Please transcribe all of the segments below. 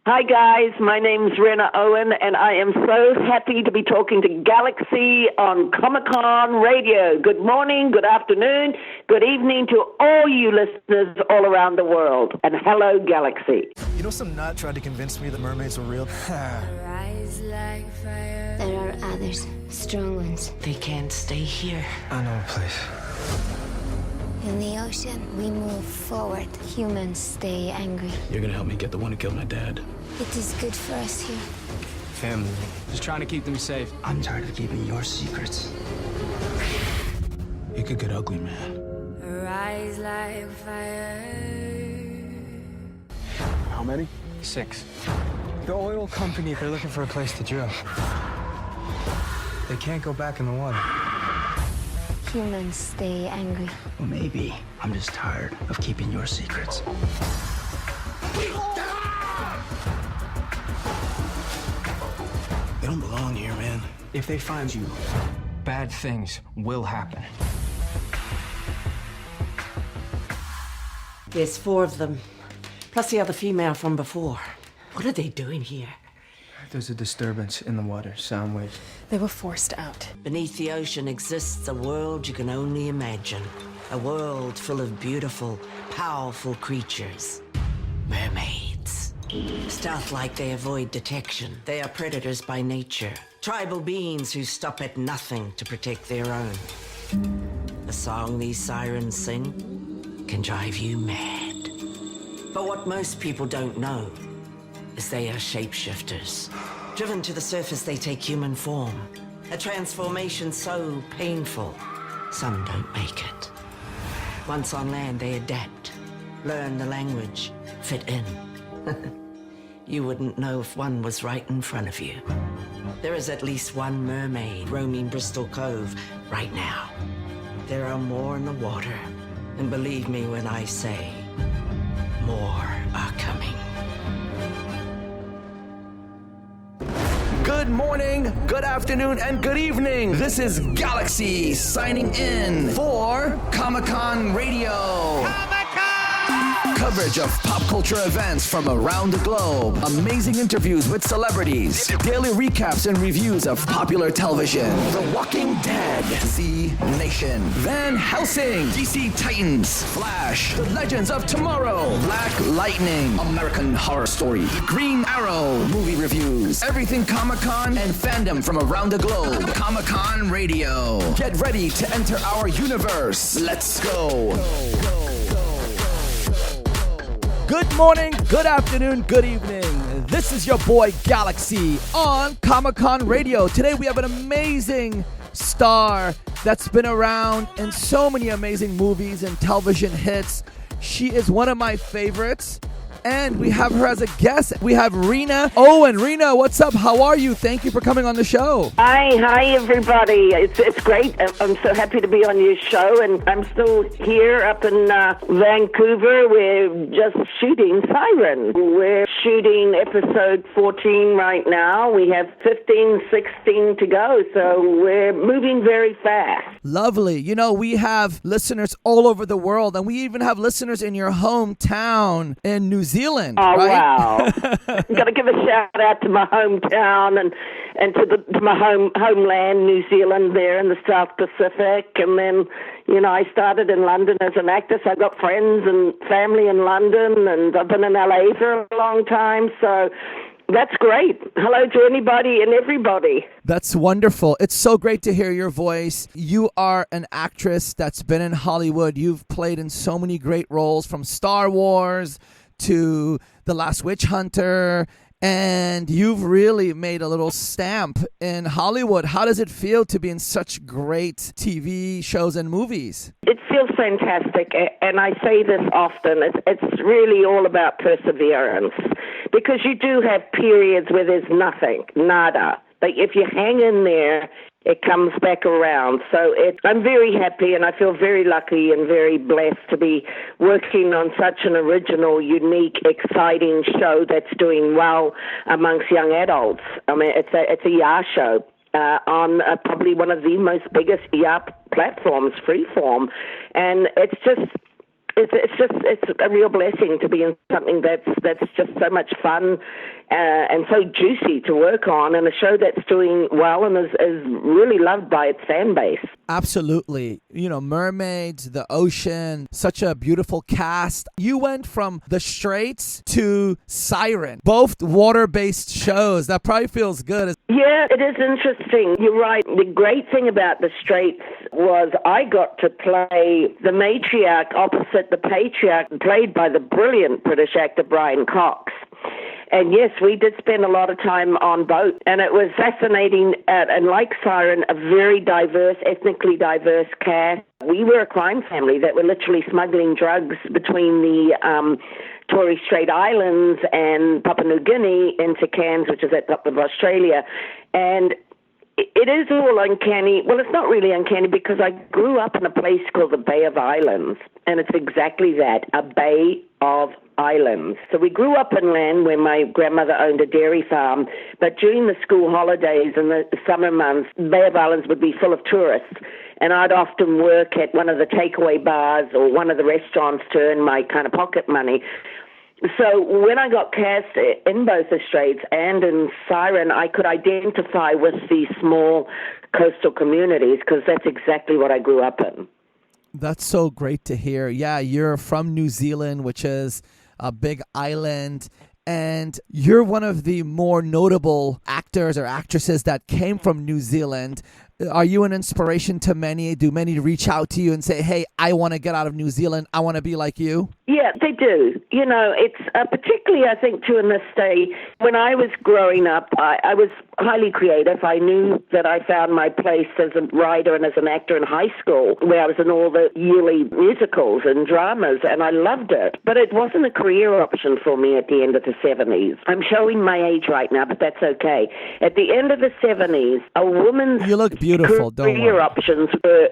Hi guys, my name's Rena Owen and I am so happy to be talking to Galaxy on Comic-Con Radio. Good morning, good afternoon, good evening to all you listeners all around the world. And hello Galaxy. You know, some nut tried to convince me that mermaids were real. There are others, strong ones. They can't stay here. I know a place. In the ocean, we move forward. Humans stay angry. You're gonna help me get the one who killed my dad. It is good for us here. Family. Just trying to keep them safe. I'm tired of keeping your secrets. It could get ugly, man. Rise like fire. How many? 6. The oil company, they're looking for a place to drill. They can't go back in the water. Humans stay angry. Well, maybe I'm just tired of keeping your secrets. They don't belong here, man. If they find you, bad things will happen. There's 4 of them, plus the other female from before. What are they doing here? There's a disturbance in the water, sound waves. They were forced out. Beneath the ocean exists a world you can only imagine. A world full of beautiful, powerful creatures. Mermaids. Stealth-like, they avoid detection. They are predators by nature. Tribal beings who stop at nothing to protect their own. The song these sirens sing can drive you mad. But what most people don't know is they are shapeshifters. Driven to the surface, they take human form. A transformation so painful, some don't make it. Once on land, they adapt, learn the language, fit in. You wouldn't know if one was right in front of you. There is at least one mermaid roaming Bristol Cove right now. There are more in the water, and believe me when I say, more are coming. Good morning, good afternoon, and good evening. This is Galaxy signing in for Comic-Con Radio. Coverage of pop culture events from around the globe. Amazing interviews with celebrities. Daily recaps and reviews of popular television. The Walking Dead. Z Nation. Van Helsing. DC Titans. Flash. The Legends of Tomorrow. Black Lightning. American Horror Story. Green Arrow. Movie reviews. Everything Comic-Con and fandom from around the globe. Comic-Con Radio. Get ready to enter our universe. Let's go. Good morning, good afternoon, good evening. This is your boy Galaxy on Comic-Con Radio. Today we have an amazing star that's been around in so many amazing movies and television hits. She is one of my favorites. And we have her as a guest. We have Rena Owen. Rena, what's up? How are you? Thank you for coming on the show. Hi everybody. It's great. I'm so happy to be on your show, and I'm still here up in Vancouver. We're just shooting SIREN. We're shooting episode 14 right now. We have 15, 16 to go, so we're moving very fast. Lovely. You know, we have listeners all over the world, and we even have listeners in your hometown in New Zealand. Oh, right? wow. Got to give a shout out to my hometown and to my homeland, New Zealand, there in the South Pacific. And then, you know, I started in London as an actor, so I got friends and family in London, and I've been in LA for a long time, so that's great. Hello to anybody and everybody. That's wonderful. It's so great to hear your voice. You are an actress that's been in Hollywood. You've played in so many great roles, from Star Wars to The Last Witch Hunter, and you've really made a little stamp in Hollywood. How does it feel to be in such great TV shows and movies? It feels fantastic, and I say this often. It's really all about perseverance, because you do have periods where there's nothing, nada. But if you hang in there, it comes back around. So I'm very happy, and I feel very lucky and very blessed to be working on such an original, unique, exciting show that's doing well amongst young adults. I mean, it's a YA show on probably one of the most biggest YA platforms, FreeForm, and it's just it's a real blessing to be in something that's just so much fun and so juicy to work on, and a show that's doing well and is really loved by its fan base. Absolutely. You know, Mermaids, the ocean, such a beautiful cast. You went from The Straits to SIREN, both water-based shows. That probably feels good. Yeah, it is interesting. You're right. The great thing about The Straits was I got to play the matriarch opposite the patriarch, played by the brilliant British actor Brian Cox. And yes, we did spend a lot of time on boat, and it was fascinating. And like SIREN, a very diverse, ethnically diverse cast. We were a crime family that were literally smuggling drugs between the Torres Strait Islands and Papua New Guinea into Cairns, which is at the top of Australia. And it is all uncanny. Well, it's not really uncanny because I grew up in a place called the Bay of Islands, and it's exactly that, a Bay of Islands. So we grew up inland where my grandmother owned a dairy farm, but during the school holidays and the summer months, Bay of Islands would be full of tourists, and I'd often work at one of the takeaway bars or one of the restaurants to earn my kind of pocket money. So when I got cast in both the Straits and in SIREN, I could identify with these small coastal communities because that's exactly what I grew up in. That's so great to hear. Yeah, you're from New Zealand, which is a big island, and you're one of the more notable actors or actresses that came from New Zealand. Are you an inspiration to many? Do many reach out to you and say, hey, I want to get out of New Zealand. I want to be like you? Yeah, they do. You know, it's particularly, I think, too, in this day. When I was growing up, I was highly creative. I knew that I found my place as a writer and as an actor in high school, where I was in all the yearly musicals and dramas, and I loved it. But it wasn't a career option for me at the end of the 70s. I'm showing my age right now, but that's okay. At the end of the 70s, a woman's You look beautiful, don't career worry. options were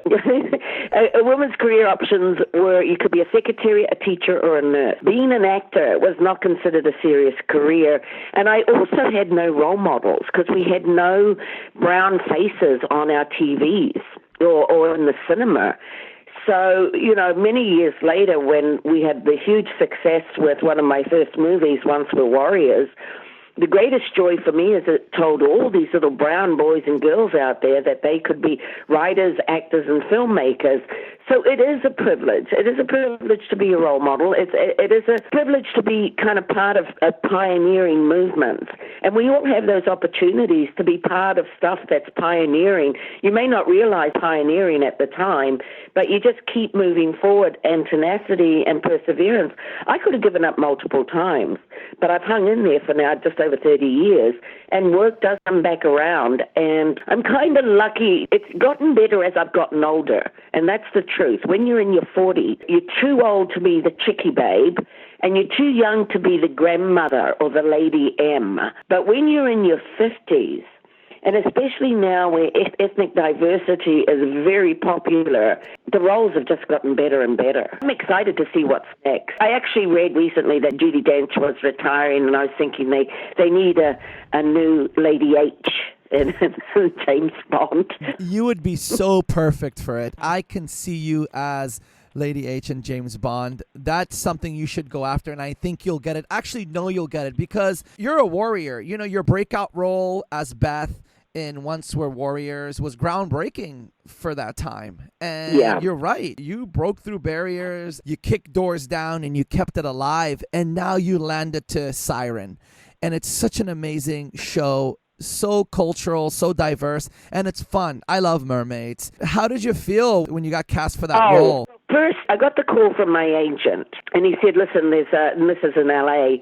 a woman's career options were you could be a secretary, a teacher, or a nurse. Being an actor was not considered a serious career, and I also had no role models because we had no brown faces on our TVs or in the cinema. So, you know, many years later when we had the huge success with one of my first movies, Once We're Warriors, the greatest joy for me is it told all these little brown boys and girls out there that they could be writers, actors, and filmmakers. So it is a privilege. It is a privilege to be a role model. It is a privilege to be kind of part of a pioneering movement. And we all have those opportunities to be part of stuff that's pioneering. You may not realize pioneering at the time, but you just keep moving forward, and tenacity and perseverance. I could have given up multiple times, but I've hung in there for now just over 30 years, and work does come back around, and I'm kind of lucky. It's gotten better as I've gotten older, and that's the truth. When you're in your 40s, you're too old to be the chickie babe, and you're too young to be the grandmother or the Lady M. But when you're in your 50s, and especially now where ethnic diversity is very popular, the roles have just gotten better and better. I'm excited to see what's next. I actually read recently that Judi Dench was retiring, and I was thinking they need a new Lady H in James Bond. You would be so perfect for it. I can see you as Lady H and James Bond. That's something you should go after, and I think you'll get it. Actually, no, you'll get it because you're a warrior. You know, your breakout role as Beth in Once We're Warriors was groundbreaking for that time. And yeah, you're right. You broke through barriers, you kicked doors down, and you kept it alive. And now you landed to SIREN. And it's such an amazing show. So cultural, so diverse, and it's fun. I love Mermaids. How did you feel when you got cast for that role? First, I got the call from my agent, and he said, listen, and this is in LA,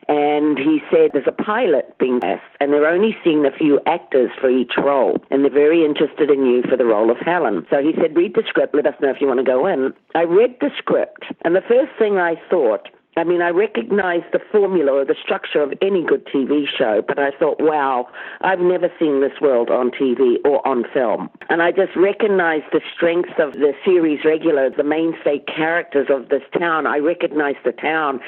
and he said there's a pilot being cast, and they're only seeing a few actors for each role, and they're very interested in you for the role of Helen. So he said, read the script, let us know if you want to go in. I read the script, and the first thing I thought, I recognized the formula or the structure of any good TV show, but I thought, wow, I've never seen this world on TV or on film. And I just recognized the strengths of the series regular, the mainstay characters of this town. I recognized the town.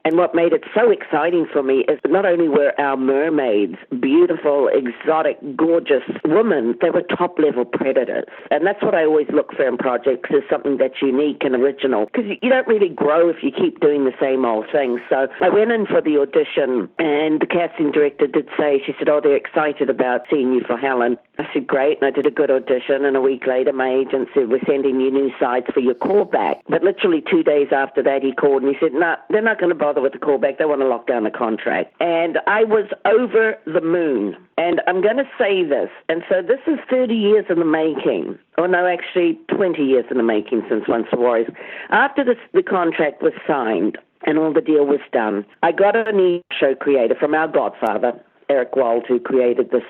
And what made it so exciting for me is that not only were our mermaids beautiful, exotic, gorgeous women, they were top-level predators. And that's what I always look for in projects, is something that's unique and original. Because you don't really grow if you keep doing the same old thing. So I went in for the audition, and the casting director did say, she said, oh, they're excited about seeing you for Helen. I said, great, and I did a good audition, and a week later my agent said, we're sending you new sides for your callback. But literally 2 days after that, he called and he said, no, they're not going to bother with the callback. They want to lock down the contract. And I was over the moon. And I'm going to say this, and so this is 30 years in the making. Oh, no, actually 20 years in the making since Once for Warriors. After the contract was signed and all the deal was done, I got a new show creator from our godfather, Eric Wald, who created this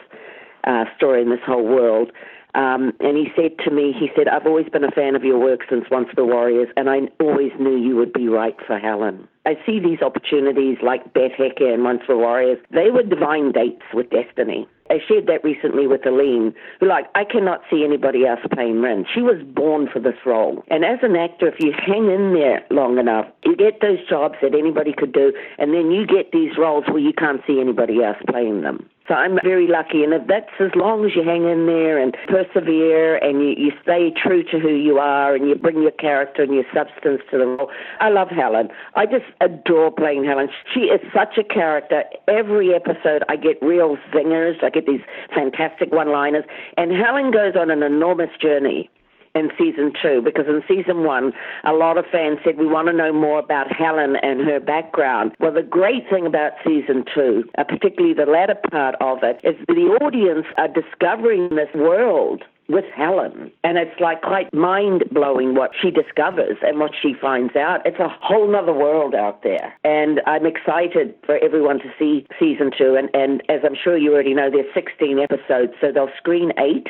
story in this whole world. And he said to me, I've always been a fan of your work since Once for Warriors, and I always knew you would be right for Helen. I see these opportunities like Beth Hecker and Once for Warriors. They were divine dates with destiny. I shared that recently with Aline, who I cannot see anybody else playing Rin. She was born for this role. And as an actor, if you hang in there long enough, you get those jobs that anybody could do, and then you get these roles where you can't see anybody else playing them. So I'm very lucky, and if that's as long as you hang in there and persevere and you stay true to who you are and you bring your character and your substance to the role. I love Helen. I just adore playing Helen. She is such a character. Every episode I get real zingers. I get these fantastic one-liners, and Helen goes on an enormous journey in season 2, because in season 1, a lot of fans said, we want to know more about Helen and her background. Well, the great thing about season 2, particularly the latter part of it, is the audience are discovering this world with Helen. And it's quite mind-blowing what she discovers and what she finds out. It's a whole nother world out there. And I'm excited for everyone to see season 2. And as I'm sure you already know, there's 16 episodes, so they'll screen 8.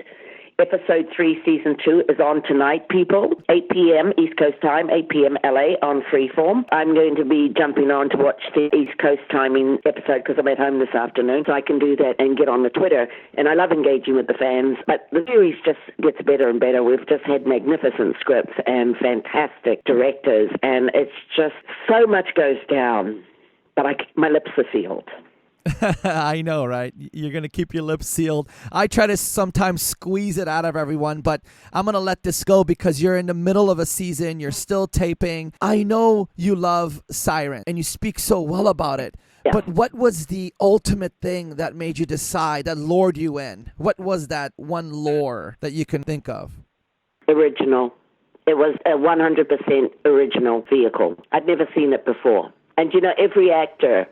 Episode 3, Season 2 is on tonight, people. 8 p.m. East Coast time, 8 p.m. LA on FreeForm. I'm going to be jumping on to watch the East Coast timing episode because I'm at home this afternoon, so I can do that and get on the Twitter. And I love engaging with the fans, but the series just gets better and better. We've just had magnificent scripts and fantastic directors, and it's just so much goes down, but my lips are sealed. I know, right? You're going to keep your lips sealed. I try to sometimes squeeze it out of everyone, but I'm going to let this go because you're in the middle of a season. You're still taping. I know you love SIREN, and you speak so well about it. Yeah. But what was the ultimate thing that made you decide, that lured you in? What was that one lure that you can think of? Original. It was a 100% original vehicle. I'd never seen it before. And, every actor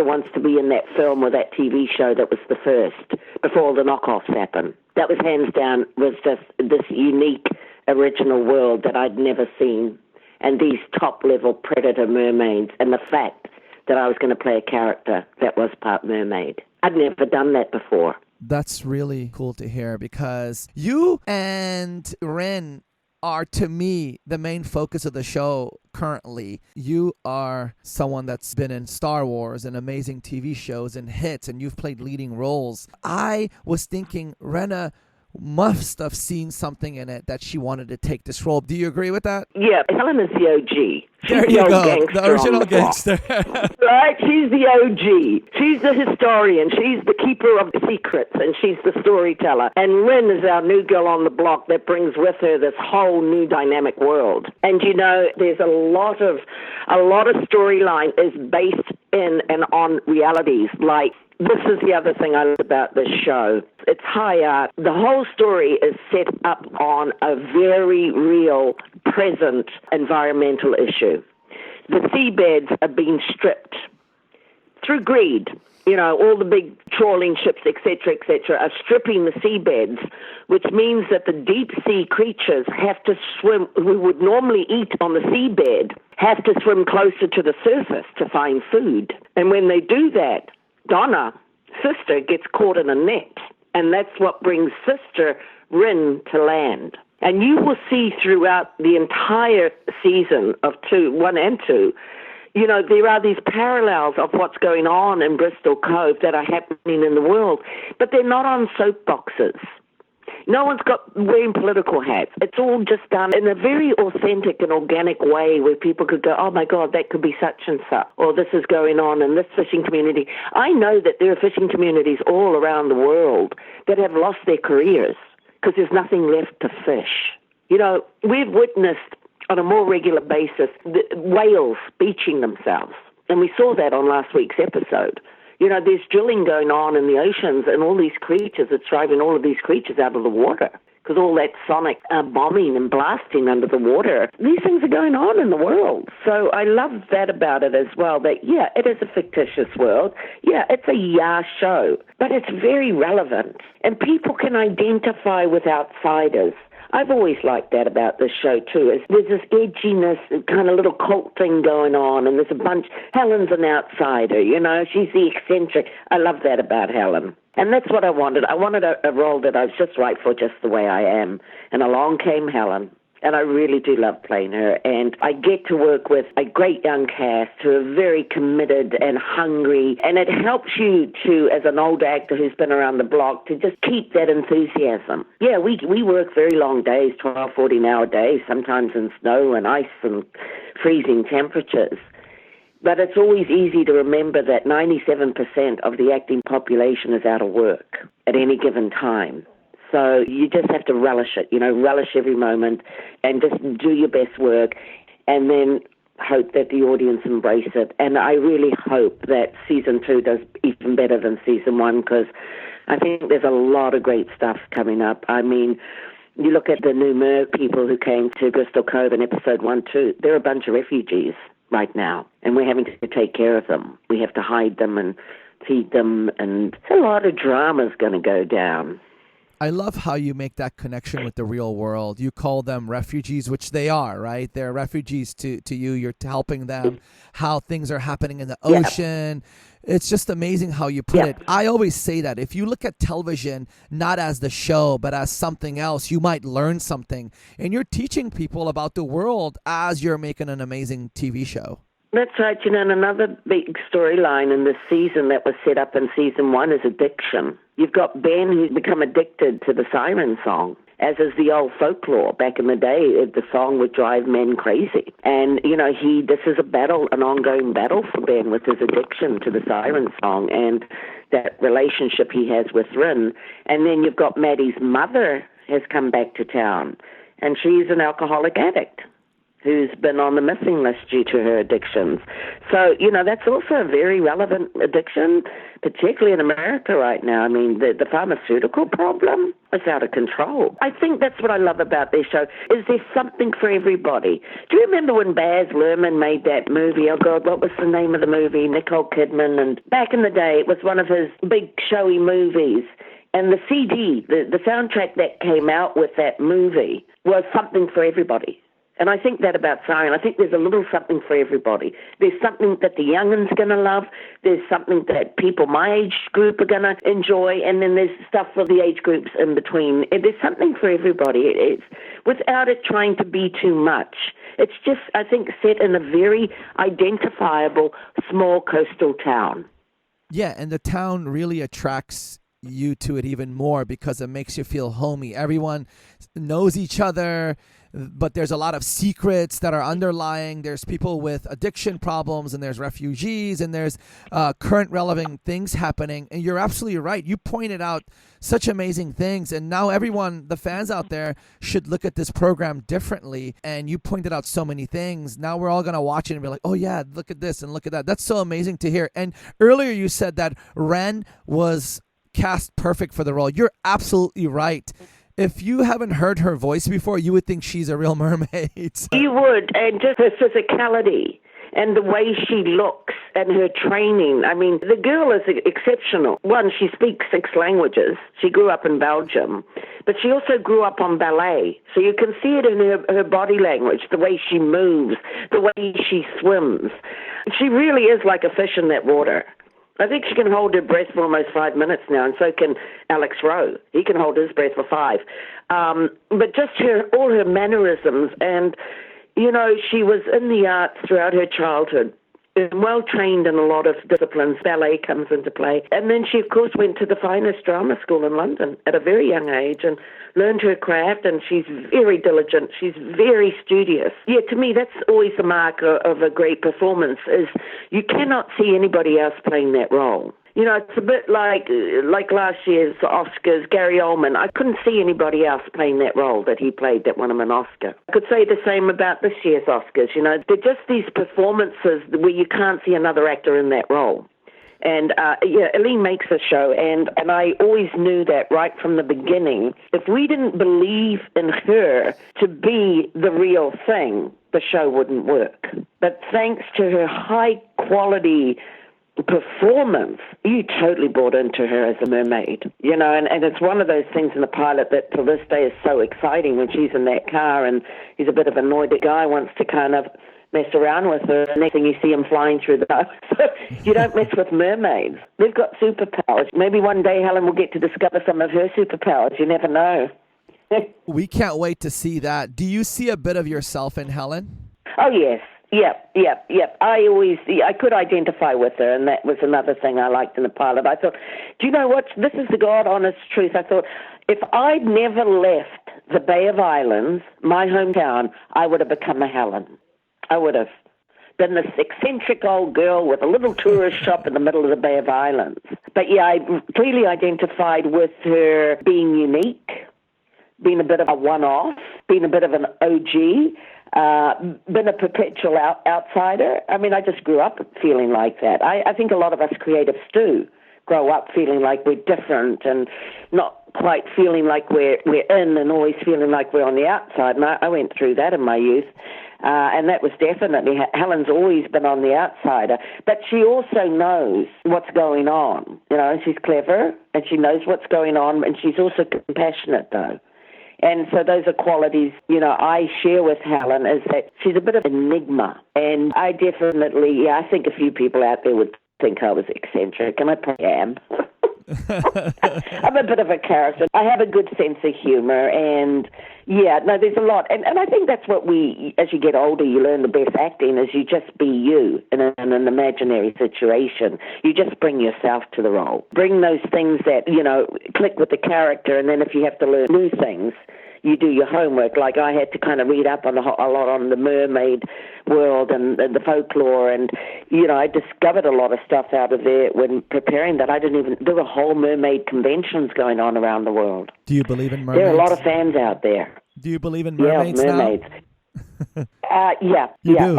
wants to be in that film or that TV show that was the first, before all the knockoffs happened. That was hands down, was just this unique, original world that I'd never seen. And these top-level predator mermaids, and the fact that I was going to play a character that was part mermaid. I'd never done that before. That's really cool to hear, because you and Ren are, to me, the main focus of the show currently. You are someone that's been in Star Wars and amazing TV shows and hits, and you've played leading roles. I was thinking Rena must have seen something in it that she wanted to take this role. Do you agree with that? Yeah, Helen is the OG. There you go, the original gangster. Right? She's the OG. She's the historian. She's the keeper of secrets, and she's the storyteller. And Ren is our new girl on the block that brings with her this whole new dynamic world. And there's a lot of storyline is based in and on realities. This is the other thing I love about this show. It's high art. The whole story is set up on a very real, present environmental issue. The seabeds are being stripped through greed. All the big trawling ships, et cetera, are stripping the seabeds, which means that the deep sea creatures have to swim, who would normally eat on the seabed, have to swim closer to the surface to find food. And when they do that, Donna, sister, gets caught in a net, and that's what brings sister Rin to land. And you will see throughout the entire season of 1 and 2, there are these parallels of what's going on in Bristol Cove that are happening in the world, but they're not on soapboxes. No one's got wearing political hats. It's all just done in a very authentic and organic way where people could go, oh, my God, that could be such and such, or this is going on in this fishing community. I know that there are fishing communities all around the world that have lost their careers because there's nothing left to fish. You know, we've witnessed on a more regular basis the whales beaching themselves, and we saw that on last week's episode. You know, there's drilling going on in the oceans and all these creatures, it's driving all of these creatures out of the water because all that sonic bombing and blasting under the water, these things are going on in the world. So I love that about it as well, that, yeah, it is a fictitious world. Yeah, it's a show, but it's very relevant and people can identify with outsiders. I've always liked that about this show, too. Is there's this edginess, kind of little cult thing going on, and there's a bunch. Helen's an outsider, you know. She's the eccentric. I love that about Helen. And that's what I wanted. I wanted a role that I was just right for, just the way I am. And along came Helen. And I really do love playing her. And I get to work with a great young cast who are very committed and hungry. And it helps you to, as an old actor who's been around the block, to just keep that enthusiasm. Yeah, we work very long days, 12, 14-hour days, sometimes in snow and ice and freezing temperatures. But it's always easy to remember that 97% of the acting population is out of work at any given time. So you just have to relish it, you know, relish every moment and just do your best work and then hope that the audience embrace it. And I really hope that season 2 does even better than season 1 because I think there's a lot of great stuff coming up. I mean, you look at the new people who came to Bristol Cove in episode 1, 2, they're a bunch of refugees right now and we're having to take care of them. We have to hide them and feed them and a lot of drama's going to go down. I love how you make that connection with the real world. You call them refugees, which they are, right? They're refugees to you. You're helping them, how things are happening in the ocean. It's just amazing how you put it. I always say that if you look at television, not as the show, but as something else, you might learn something. And you're teaching people about the world as you're making an amazing TV show. That's right. You know, and another big storyline in this season that was set up in season 1 is addiction. You've got Ben who's become addicted to the SIREN song, as is the old folklore. Back in the day, the song would drive men crazy. And, you know, this is a battle, an ongoing battle for Ben with his addiction to the SIREN song and that relationship he has with Rin. And then you've got Maddie's mother has come back to town, and she's an alcoholic addict who's been on the missing list due to her addictions. So, you know, that's also a very relevant addiction, particularly in America right now. I mean, the pharmaceutical problem is out of control. I think that's what I love about this show, is there's something for everybody. Do you remember when Baz Luhrmann made that movie? Oh, God, what was the name of the movie? Nicole Kidman. And back in the day, it was one of his big showy movies. And the CD, the soundtrack that came out with that movie was something for everybody. And I think that about SIREN. I think there's a little something for everybody. There's something that the young'uns going to love. There's something that people my age group are going to enjoy. And then there's stuff for the age groups in between. There's something for everybody. It's without it trying to be too much. It's just, I think, set in a very identifiable small coastal town. Yeah, and the town really attracts you to it even more because it makes you feel homey. Everyone knows each other, but there's a lot of secrets that are underlying. There's people with addiction problems, and there's refugees, and there's current relevant things happening. And you're absolutely right. You pointed out such amazing things, and now everyone, the fans out there, should look at this program differently. And you pointed out so many things. Now we're all going to watch it and be like, oh, yeah, look at this and look at that. That's so amazing to hear. And earlier you said that Ren was cast perfect for the role. You're absolutely right. If you haven't heard her voice before, you would think she's a real mermaid. You would, and just her physicality and the way she looks and her training. I mean, the girl is exceptional. One, she speaks 6 languages. She grew up in Belgium, but she also grew up on ballet. So you can see it in her body language, the way she moves, the way she swims. She really is like a fish in that water. I think she can hold her breath for almost 5 minutes now, and so can Alex Rowe. He can hold his breath for 5. But just all her mannerisms, and, you know, she was in the arts throughout her childhood. well trained in a lot of disciplines. Ballet comes into play. And then she, of course, went to the finest drama school in London at a very young age and learned her craft, and she's very diligent. She's very studious. Yeah, to me, that's always the mark of a great performance, is you cannot see anybody else playing that role. You know, it's a bit like last year's Oscars, Gary Oldman. I couldn't see anybody else playing that role that he played that won him an Oscar. I could say the same about this year's Oscars. You know, they're just these performances where you can't see another actor in that role. And, Eileen makes the show, and I always knew that right from the beginning. If we didn't believe in her to be the real thing, the show wouldn't work. But thanks to her high-quality performance, you totally bought into her as a mermaid, you know, and it's one of those things in the pilot that to this day is so exciting when she's in that car and he's a bit of an annoyed guy, wants to kind of mess around with her, and next thing you see him flying through the house. You don't mess with mermaids. They've got superpowers. Maybe one day Helen will get to discover some of her superpowers. You never know. We can't wait to see that. Do you see a bit of yourself in Helen? Oh, yes. Yep. I could identify with her, and that was another thing I liked in the pilot. I thought, do you know what? This is the God-honest truth. I thought, if I'd never left the Bay of Islands, my hometown, I would have become a Helen. I would have been this eccentric old girl with a little tourist shop in the middle of the Bay of Islands. But yeah, I clearly identified with her being unique, being a bit of a one-off, being a bit of an OG, been a perpetual outsider. I mean, I just grew up feeling like that. I think a lot of us creatives do grow up feeling like we're different and not quite feeling like we're in and always feeling like we're on the outside. And I went through that in my youth. And that was definitely, Helen's always been on the outsider. But she also knows what's going on. You know, she's clever and she knows what's going on, and she's also compassionate, though. And so those are qualities, you know, I share with Helen, is that she's a bit of an enigma. And I definitely, I think a few people out there would think I was eccentric, and I probably am. I'm a bit of a character. I have a good sense of humor, and there's a lot. And I think that's what as you get older, you learn the best acting is you just be you in an imaginary situation. You just bring yourself to the role. Bring those things that, you know, click with the character, and then if you have to learn new things, you do your homework. Like I had to kind of read up on a lot on the mermaid world and the folklore, and, you know, I discovered a lot of stuff out of there when preparing that. There were whole mermaid conventions going on around the world. Do you believe in mermaids? There are a lot of fans out there. Do you believe in mermaids now? Mermaids. You do?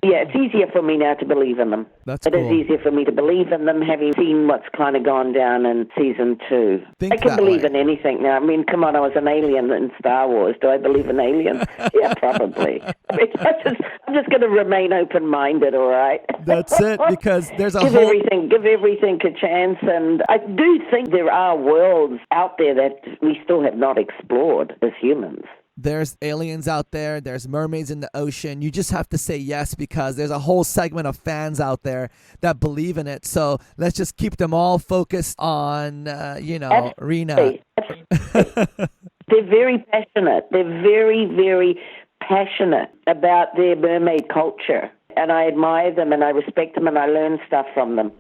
It's easier for me now to believe in them. That's cool. It is easier for me to believe in them, having seen what's kind of gone down in season 2. I can believe in anything now. I mean, come on, I was an alien in Star Wars. Do I believe in aliens? Yeah, probably. I mean, I'm just going to remain open-minded, all right? That's it, because there's a give everything a chance, and I do think there are worlds out there that we still have not explored as humans. There's aliens out there. There's mermaids in the ocean. You just have to say yes, because there's a whole segment of fans out there that believe in it. So let's just keep them all focused on, Rena. They're very passionate. They're very, very passionate about their mermaid culture. And I admire them and I respect them and I learn stuff from them.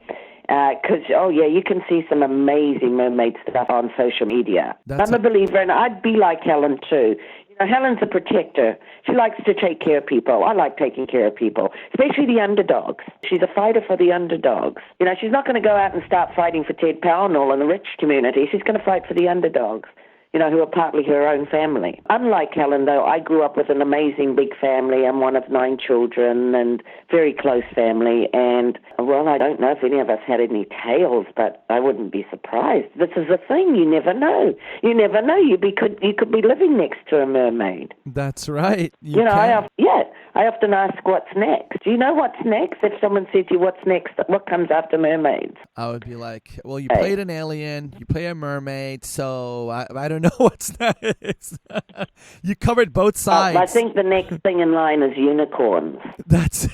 Because, you can see some amazing mermaid stuff on social media. I'm a believer, and I'd be like Helen, too. You know, Helen's a protector. She likes to take care of people. I like taking care of people, especially the underdogs. She's a fighter for the underdogs. You know, she's not going to go out and start fighting for Ted Pownall in the rich community. She's going to fight for the underdogs, you know, who are partly her own family. Unlike Helen, though, I grew up with an amazing big family. I'm one of 9 children and very close family. And, well, I don't know if any of us had any tails, but I wouldn't be surprised. This is the thing. You never know. You never know. You could be living next to a mermaid. That's right. I often ask, what's next? Do you know what's next? If someone said to you, what's next? What comes after mermaids? I would be like, well, you played an alien, you play a mermaid, so I don't to know what's next. You covered both sides. I think the next thing in line is unicorns. That's.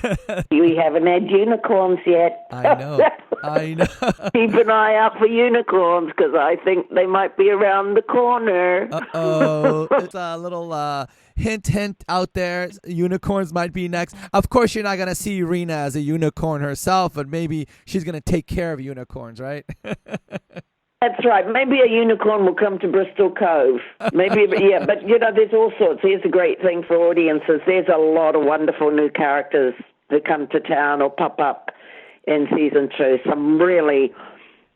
We haven't had unicorns yet. I know. I know. Keep an eye out for unicorns because I think they might be around the corner. Uh-oh. It's a little hint out there. Unicorns might be next. Of course, you're not going to see Rena as a unicorn herself, but maybe she's going to take care of unicorns, right? That's right. Maybe a unicorn will come to Bristol Cove. Maybe, yeah. But, there's all sorts. Here's a great thing for audiences. There's a lot of wonderful new characters that come to town or pop up in season 2. Some really,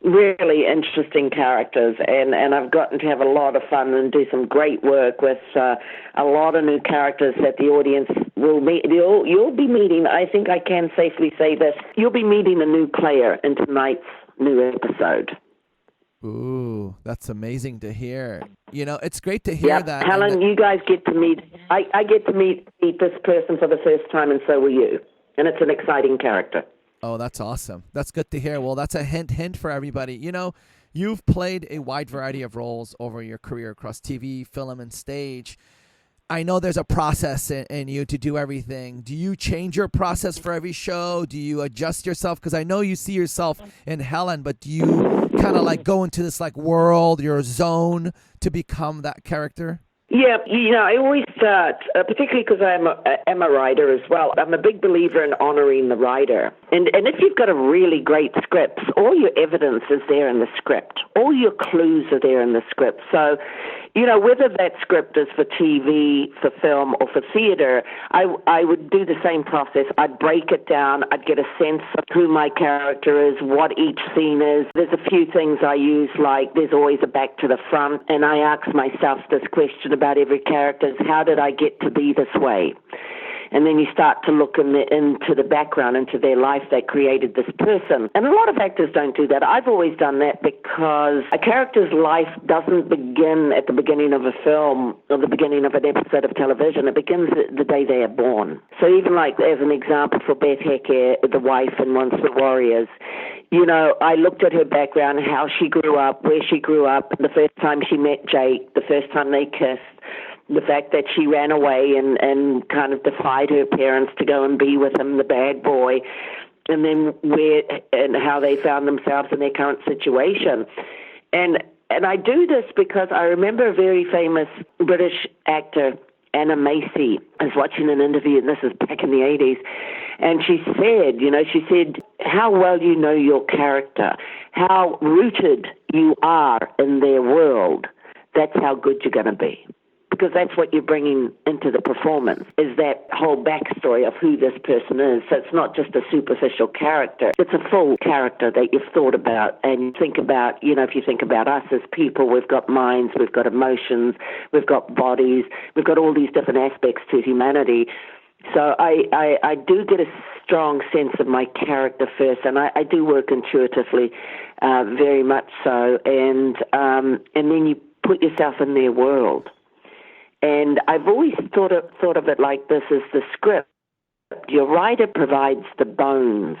really interesting characters. And I've gotten to have a lot of fun and do some great work with a lot of new characters that the audience will meet. You'll be meeting, I think I can safely say this, you'll be meeting a new player in tonight's new episode. Ooh, that's amazing to hear. It's great to hear that. Helen, you guys get to meet, I get to meet this person for the first time, and so will you. And it's an exciting character. Oh, that's awesome. That's good to hear. Well, that's a hint for everybody. You've played a wide variety of roles over your career across TV, film, and stage. I know there's a process in you to do everything. Do you change your process for every show? Do you adjust yourself? Because I know you see yourself in Helen, but do you kind of like go into this like world, your zone, to become that character? Yeah, I always start, particularly because I'm a writer as well. I'm a big believer in honoring the writer. And if you've got a really great script, all your evidence is there in the script. All your clues are there in the script. So, whether that script is for TV, for film, or for theater, I would do the same process. I'd break it down. I'd get a sense of who my character is, what each scene is. There's a few things I use, like there's always a back to the front, and I ask myself this question about every character: how did I get to be this way? And then you start to look into the background, into their life that created this person. And a lot of actors don't do that. I've always done that because a character's life doesn't begin at the beginning of a film or the beginning of an episode of television. It begins the day they are born. So even like as an example for Beth Hecker, the wife in Once the Warriors, I looked at her background, how she grew up, where she grew up, the first time she met Jake, the first time they kissed, the fact that she ran away and kind of defied her parents to go and be with him, the bad boy, and then where and how they found themselves in their current situation. And I do this because I remember a very famous British actor, Anna Macy. I was watching an interview, and this is back in the 80s, and she said, how well you know your character, how rooted you are in their world, that's how good you're going to be. Because that's what you're bringing into the performance, is that whole backstory of who this person is. So it's not just a superficial character. It's a full character that you've thought about and think about, if you think about us as people, we've got minds, we've got emotions, we've got bodies, we've got all these different aspects to humanity. So I do get a strong sense of my character first, and I do work intuitively, very much so. And then you put yourself in their world. And I've always thought of it like this: as the script, your writer provides the bones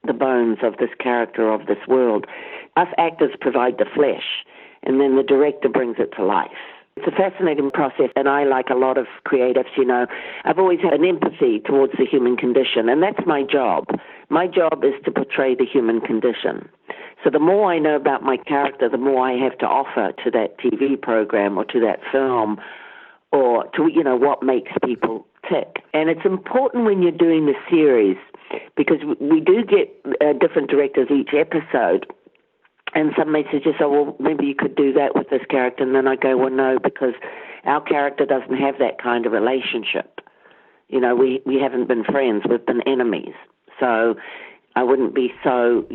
of this character, of this world. Us actors provide the flesh, and then the director brings it to life. It's a fascinating process, and I, like a lot of creatives, I've always had an empathy towards the human condition, and that's my job. My job is to portray the human condition. So the more I know about my character, the more I have to offer to that TV program or to that film, or to, what makes people tick. And it's important when you're doing the series, because we do get different directors each episode, and some may suggest, well, maybe you could do that with this character, and then I go, well, no, because our character doesn't have that kind of relationship. We haven't been friends, we've been enemies. So I wouldn't be so,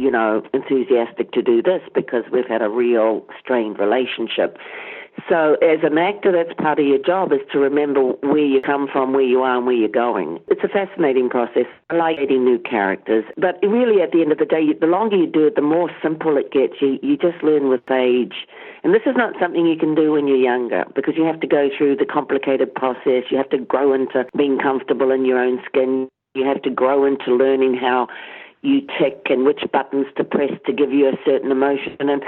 enthusiastic to do this because we've had a real strained relationship. So as an actor, that's part of your job, is to remember where you come from, where you are, and where you're going. It's a fascinating process. I like adding new characters. But really, at the end of the day, the longer you do it, the more simple it gets. You just learn with age. And this is not something you can do when you're younger, because you have to go through the complicated process. You have to grow into being comfortable in your own skin. You have to grow into learning how you tick and which buttons to press to give you a certain emotion. And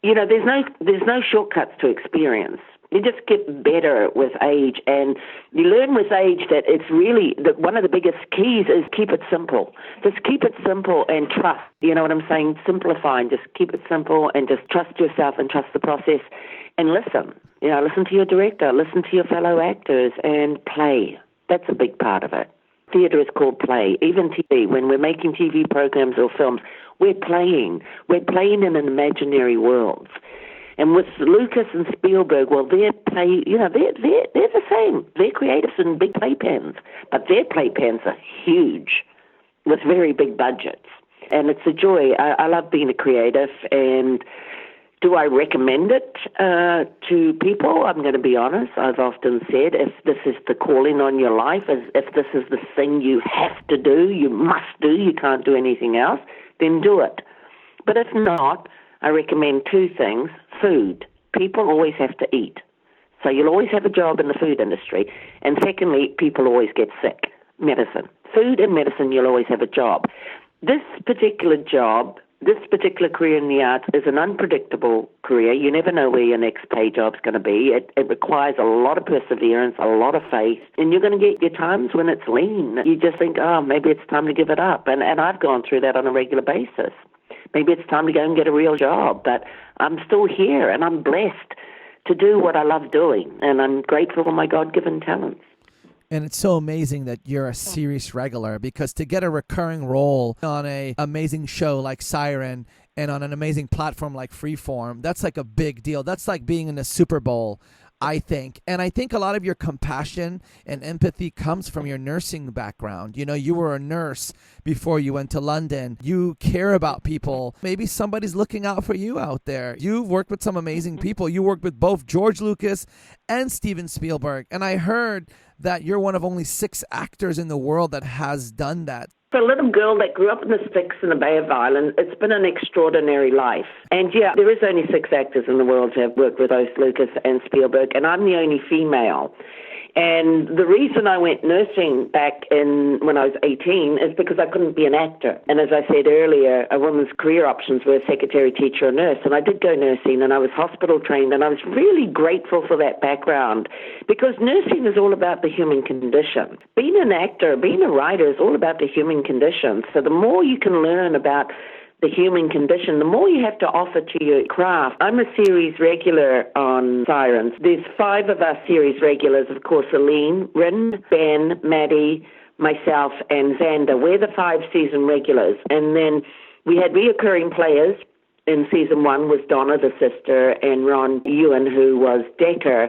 there's no shortcuts to experience. You just get better with age, and you learn with age that it's really one of the biggest keys is keep it simple. Just keep it simple and trust. You know what I'm saying? Simplify and just keep it simple and just trust yourself and trust the process and listen. Listen to your director, listen to your fellow actors, and play. That's a big part of it. Theatre is called play. Even TV, when we're making TV programs or films, we're playing. We're playing in an imaginary world. And with Lucas and Spielberg, well, their play, they're the same. They're creatives in big playpens, but their playpens are huge with very big budgets. And it's a joy. I love being a creative. And do I recommend it to people? I'm going to be honest. I've often said if this is the calling on your life, if this is the thing you have to do, you must do, you can't do anything else, then do it. But if not, I recommend two things. Food. People always have to eat. So you'll always have a job in the food industry. And secondly, people always get sick. Medicine. Food and medicine, you'll always have a job. This particular job, this particular career in the arts is an unpredictable career. You never know where your next pay job's going to be. It requires a lot of perseverance, a lot of faith, and you're going to get your times when it's lean. You just think, maybe it's time to give it up. And I've gone through that on a regular basis. Maybe it's time to go and get a real job, but I'm still here, and I'm blessed to do what I love doing, and I'm grateful for my God-given talents. And it's so amazing that you're a series regular, because to get a recurring role on an amazing show like SIREN and on an amazing platform like FreeForm, that's like a big deal. That's like being in the Super Bowl, I think. And I think a lot of your compassion and empathy comes from your nursing background. You were a nurse before you went to London. You care about people. Maybe somebody's looking out for you out there. You've worked with some amazing people. You worked with both George Lucas and Steven Spielberg. And I heard that you're one of only 6 actors in the world that has done that. For a little girl that grew up in the sticks in the Bay of Islands, it's been an extraordinary life. And yeah, there is only 6 actors in the world who have worked with both Lucas and Spielberg, and I'm the only female. And the reason I went nursing back when I was 18 is because I couldn't be an actor. And as I said earlier, a woman's career options were secretary, teacher, or nurse. And I did go nursing, and I was hospital trained, and I was really grateful for that background, because nursing is all about the human condition. Being an actor, being a writer is all about the human condition. So the more you can learn about the human condition, the more you have to offer to your craft. I'm a series regular on Sirens. There's 5 of us series regulars, of course, Aline, Rin, Ben, Maddie, myself, and Xander. We're the 5 season regulars. And then we had reoccurring players. In season 1 was Donna, the sister, and Ron Ewan, who was Decker,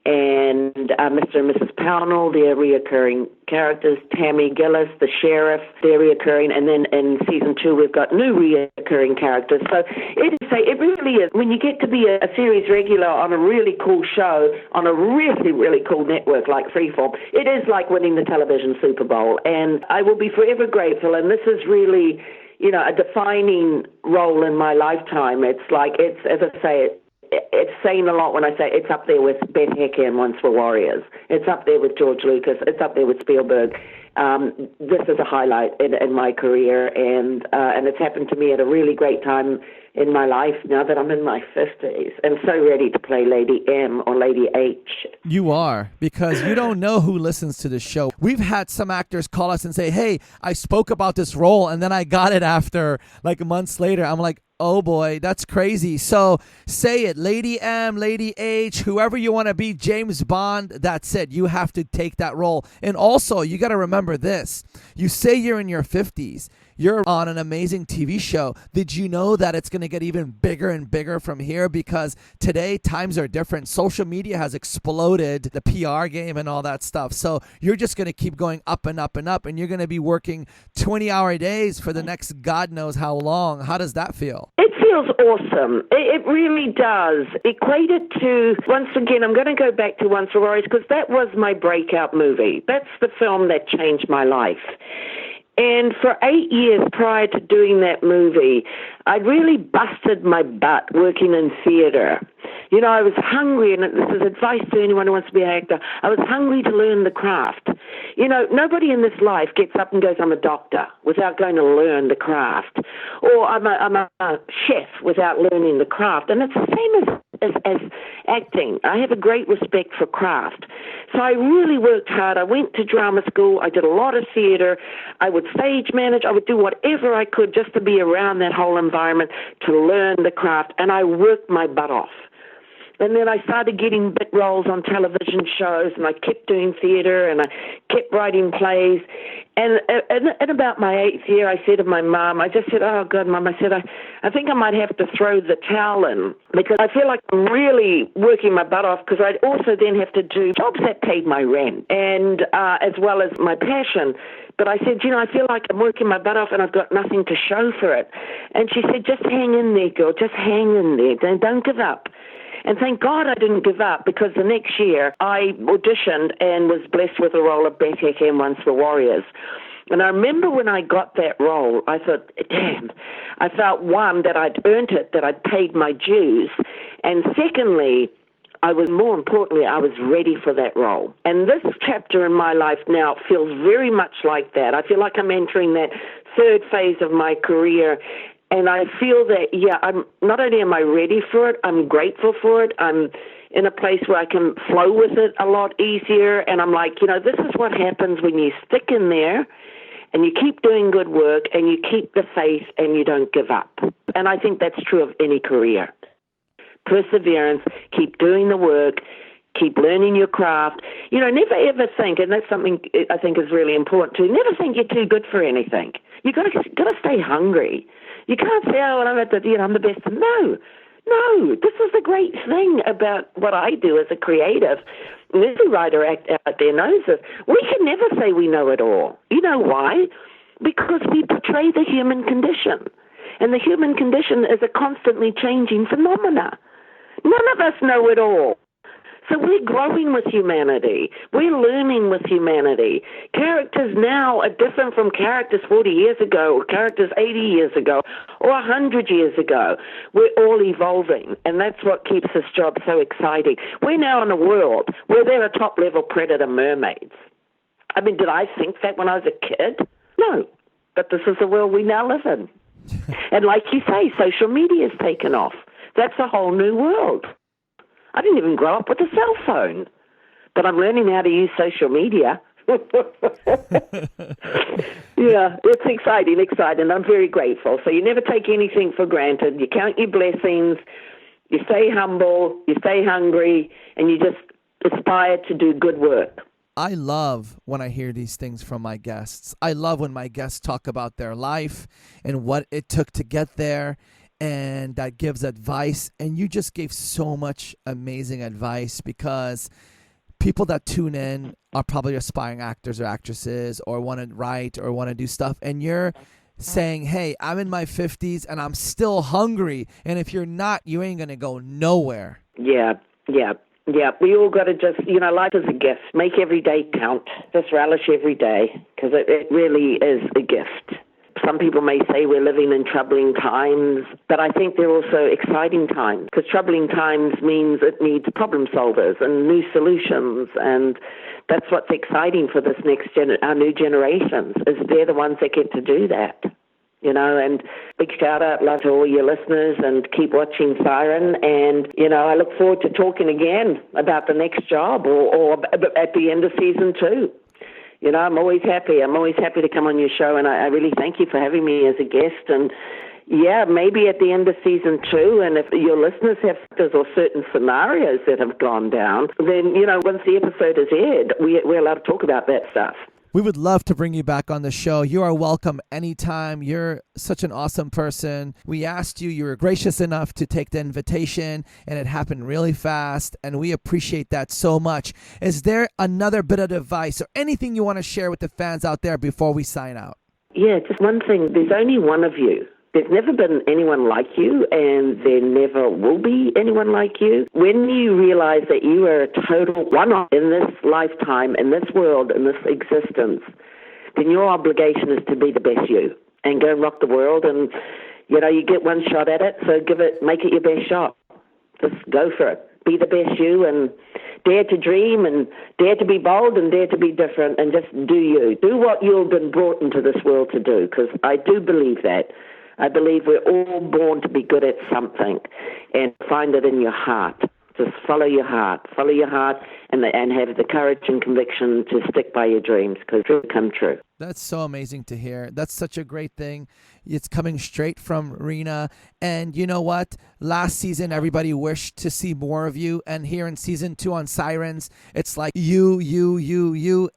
and Mr. and Mrs. Pownell, they're reoccurring characters. Tammy Gillis, the sheriff, they're reoccurring. And then in season 2, we've got new reoccurring characters. So it really is, when you get to be a series regular on a really cool show, on a really, really cool network like FreeForm, it is like winning the television Super Bowl. And I will be forever grateful. And this is really, a defining role in my lifetime. It's as I say, it's saying a lot when I say it's up there with Beth Hecker and Once Were Warriors. It's up there with George Lucas. It's up there with Spielberg. This is a highlight in my career, and it's happened to me at a really great time in my life now that I'm in my 50s and so ready to play Lady M or Lady H. You are, because you don't know who listens to the show. We've had some actors call us and say, hey, I spoke about this role and then I got it after months later. I'm like, oh boy, that's crazy. So say it, Lady M, Lady H, whoever you want to be, James Bond, that's it. You have to take that role. And also, you got to remember this. You say you're in your 50s. You're on an amazing TV show. Did you know that it's going to get even bigger and bigger from here? Because today, times are different. Social media has exploded the PR game and all that stuff. So you're just going to keep going up and up and up, and you're going to be working 20-hour days for the next God knows how long. How does that feel? It feels awesome. It really does. Equated to, once again, I'm going to go back to Once Were Warriors, because that was my breakout movie. That's the film that changed my life. And for 8 years prior to doing that movie, I really busted my butt working in theater You know, I was hungry, and this is advice to anyone who wants to be an actor. I was hungry to learn the craft. You know, nobody in this life gets up and goes, I'm a doctor, without going to learn the craft. Or I'm a chef without learning the craft. And it's the same as acting. I have a great respect for craft. So I really worked hard. I went to drama school. I did a lot of theater. I would stage manage. I would do whatever I could just to be around that whole environment to learn the craft. And I worked my butt off. And then I started getting bit roles on television shows, and I kept doing theater, and I kept writing plays. And in about my 8th year, I said to my mom, I just said, oh, God, Mom, I said, I think I might have to throw the towel in, because I feel like I'm really working my butt off, because I'd also then have to do jobs that paid my rent, and as well as my passion. But I said, you know, I feel like I'm working my butt off and I've got nothing to show for it. And she said, just hang in there, girl, just hang in there, don't give up. And thank God I didn't give up, because the next year I auditioned and was blessed with a role of Beth Ekem Once the Warriors. And I remember when I got that role, I thought, damn, I felt, one, that I'd earned it, that I'd paid my dues. And secondly, more importantly, I was ready for that role. And this chapter in my life now feels very much like that. I feel like I'm entering that third phase of my career. And I feel that, I'm not only am I ready for it, I'm grateful for it. I'm in a place where I can flow with it a lot easier. And I'm like, you know, this is what happens when you stick in there and you keep doing good work and you keep the faith and you don't give up. And I think that's true of any career. Perseverance, keep doing the work, keep learning your craft. You know, never ever think, and that's something I think is really important too, never think you're too good for anything. You got to stay hungry. You can't say, oh, well, I'm the best. No, this is the great thing about what I do as a creative. Every writer out there knows this. We can never say we know it all. You know why? Because we portray the human condition. And the human condition is a constantly changing phenomena. None of us know it all. So we're growing with humanity. We're learning with humanity. Characters now are different from characters 40 years ago, or characters 80 years ago, or 100 years ago. We're all evolving, and that's what keeps this job so exciting. We're now in a world where there are top-level predator mermaids. I mean, did I think that when I was a kid? No, but this is the world we now live in. And like you say, social media has taken off. That's a whole new world. I didn't even grow up with a cell phone, but I'm learning how to use social media. Yeah, it's exciting. I'm very grateful. So you never take anything for granted. You count your blessings. You stay humble. You stay hungry, and you just aspire to do good work. I love when I hear these things from my guests. I love when my guests talk about their life and what it took to get there, and that gives advice. And you just gave so much amazing advice, because people that tune in are probably aspiring actors or actresses, or want to write or want to do stuff. And you're saying, hey, I'm in my 50s and I'm still hungry. And if you're not, you ain't going to go nowhere. Yeah. We all got to just, life is a gift. Make every day count. Just relish every day, because it really is a gift. Some people may say we're living in troubling times, but I think they're also exciting times, because troubling times means it needs problem solvers and new solutions, and that's what's exciting for this our new generations, is they're the ones that get to do that. And big shout out, love to all your listeners, and keep watching SIREN. And, I look forward to talking again about the next job or at the end of season 2. I'm always happy. I'm always happy to come on your show, and I really thank you for having me as a guest. And, maybe at the end of season 2, and if your listeners have or certain scenarios that have gone down, then, once the episode is aired, we're allowed to talk about that stuff. We would love to bring you back on the show. You are welcome anytime. You're such an awesome person. We asked you. You were gracious enough to take the invitation, and it happened really fast, and we appreciate that so much. Is there another bit of advice or anything you want to share with the fans out there before we sign out? Yeah, just one thing. There's only one of you. There's never been anyone like you, and there never will be anyone like you. When you realize that you are a total one-off in this lifetime, in this world, in this existence, then your obligation is to be the best you and go and rock the world. And, you get one shot at it, so make it your best shot. Just go for it. Be the best you and dare to dream and dare to be bold and dare to be different and just do you. Do what you've been brought into this world to do, because I do believe that. I believe we're all born to be good at something, and find it in your heart. Just follow your heart and have the courage and conviction to stick by your dreams, because it will come true. That's so amazing to hear. That's such a great thing. It's coming straight from Rena. And you know what? Last season, everybody wished to see more of you. And here in season 2 on Sirens, it's like you.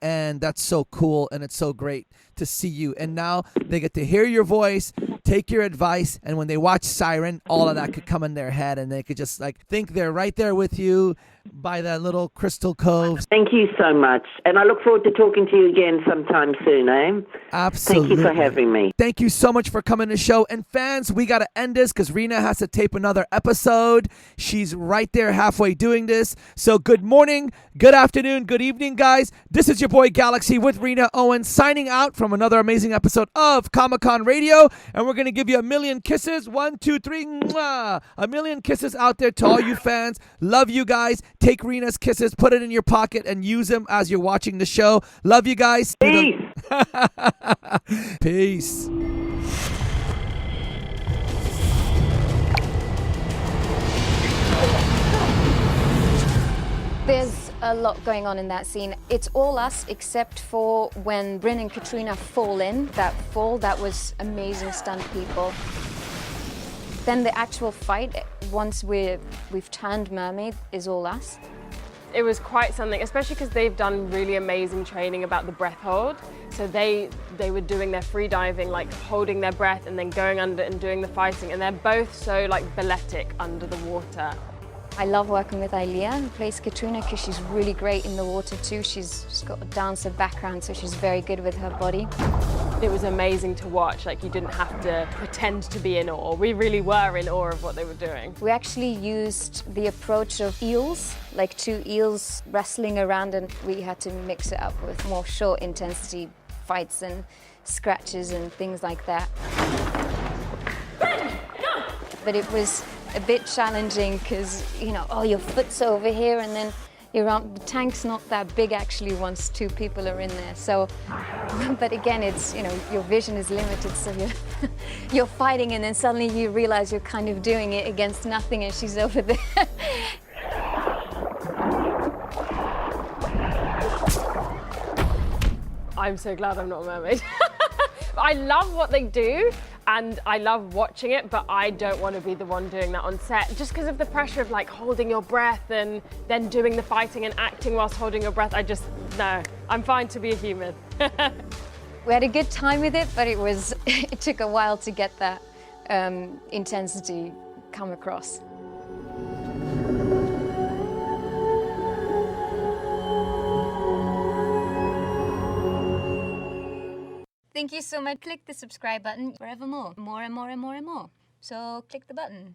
And that's so cool. And it's so great to see you. And now they get to hear your voice, take your advice. And when they watch Siren, all of that could come in their head. And they could just like think they're right there with you by that little crystal cove. Thank you so much. And I look forward to talking to you again sometime soon, eh? Absolutely. Thank you for having me. Thank you so much for coming to the show. And fans, we got to end this because Rena has to tape another episode. She's right there halfway doing this. So good morning, good afternoon, good evening, guys. This is your boy Galaxy with Rena Owen signing out from another amazing episode of Comic-Con Radio. And we're going to give you a million kisses. 1, 2, 3. Mwah! A million kisses out there to all you fans. Love you guys. Take Rena's kisses, put it in your pocket, and use them as you're watching the show. Love you guys. Peace. Peace. There's a lot going on in that scene. It's all us except for when Bryn and Katrina fall in. That fall, that was amazing stunt people. Then the actual fight, once we've turned Mermaid, is all us. It was quite something, especially because they've done really amazing training about the breath hold. So they were doing their free diving, like holding their breath and then going under and doing the fighting. And they're both so like balletic under the water. I love working with Ilea, who plays Katrina, because she's really great in the water too. She's got a dancer background, so she's very good with her body. It was amazing to watch. Like, you didn't have to pretend to be in awe. We really were in awe of what they were doing. We actually used the approach of eels, like 2 eels wrestling around, and we had to mix it up with more short intensity fights and scratches and things like that. But it was a bit challenging because, you know, oh, your foot's over here and then the tank's not that big actually once 2 people are in there. So, but again, it's, you know, your vision is limited, so you're fighting and then suddenly you realize you're kind of doing it against nothing and she's over there. I'm so glad I'm not a mermaid. I love what they do and I love watching it, but I don't want to be the one doing that on set just because of the pressure of like holding your breath and then doing the fighting and acting whilst holding your breath. No, I'm fine to be a human. We had a good time with it, but it took a while to get that intensity come across. Thank you so much. Click the subscribe button forever more. More and more and more and more. So click the button.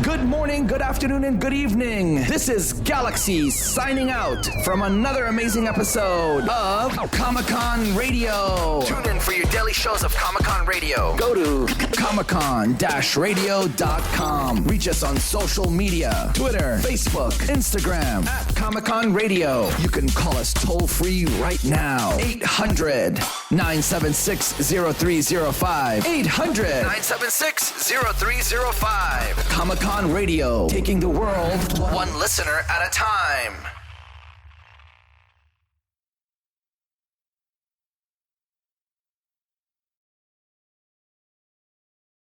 Good morning, good afternoon, and good evening. This is Galaxy signing out from another amazing episode of Comic-Con Radio. Tune in for your daily shows of Comic-Con Radio. Go to comicon-radio.com. Reach us on social media, Twitter, Facebook, Instagram, at Comic-Con Radio. You can call us toll-free right now. 800-976-0305. 800-976-0305. Comic-Con Radio, taking the world one listener at a time.